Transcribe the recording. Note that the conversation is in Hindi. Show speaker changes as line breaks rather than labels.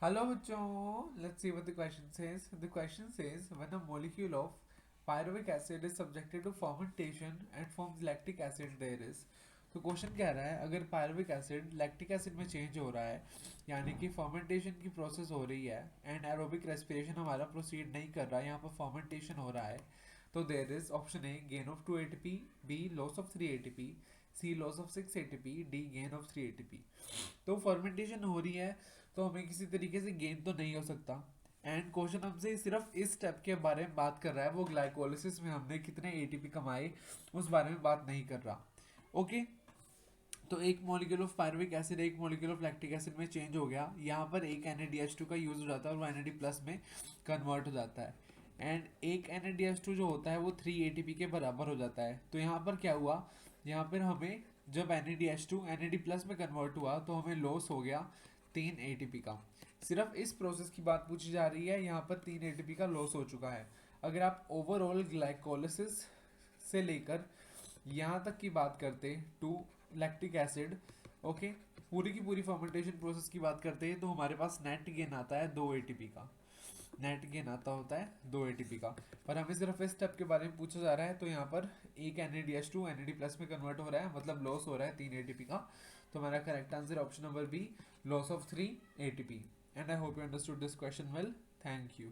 Hello बच्चों, let's see what the question says. The question says when a molecule of pyruvic acid is subjected to fermentation and forms lactic acid there is. तो क्वेश्चन कह रहा है अगर पायरुविक एसिड लैक्टिक एसिड में चेंज हो रहा है यानी कि फर्मेंटेशन की प्रोसेस हो रही है एंड एरोबिक रेस्पिरेशन हमारा प्रोसीड नहीं कर रहा है, यहाँ पर फर्मेंटेशन हो रहा है, तो there is option A gain of 2 ATP, B loss of 3 ATP, C loss of 6 ATP, D gain of 3 ATP. तो फर्मेंटेशन हो रही है तो हमें किसी तरीके से गेन तो नहीं हो सकता। एंड क्वेश्चन हमसे सिर्फ इस स्टेप के बारे में बात कर रहा है, वो ग्लाइकोलिसिस में हमने कितने एटीपी कमाए उस बारे में बात नहीं कर रहा। ओके, तो एक मॉलिक्यूल ऑफ पायरुविक एसिड एक मॉलिक्यूल ऑफ लैक्टिक एसिड में चेंज हो गया, यहाँ पर एक NaDH2 का यूज हो जाता है और वो NAD प्लस में कन्वर्ट हो जाता है। एंड एक NaDH2 जो होता है वो 3 एटीपी के बराबर हो जाता है। तो यहाँ पर क्या हुआ, यहाँ पर हमें जब NaDH2 NAD प्लस में कन्वर्ट हुआ तो हमें लॉस हो गया 3 एटीपी का। सिर्फ इस प्रोसेस की बात पूछी जा रही है, यहाँ पर 3 एटीपी का लॉस हो चुका है। अगर आप ओवरऑल ग्लाइकोलिसिस से लेकर यहाँ तक की बात करते टू लैक्टिक एसिड, ओके, पूरी की पूरी फर्मेंटेशन प्रोसेस की बात करते हैं तो हमारे पास नेट गेन आता है 2 एटीपी का। नेट गेन आता होता है 2 एटीपी का, पर हमें सिर्फ इस स्टेप के बारे में पूछा जा रहा है। तो यहाँ पर एक NaDH2 NAD प्लस में कन्वर्ट हो रहा है, मतलब लॉस हो रहा है 3 एटीपी का। तो हमारा correct answer option number B, loss of 3 ATP. And I hope you understood this question well. Thank you.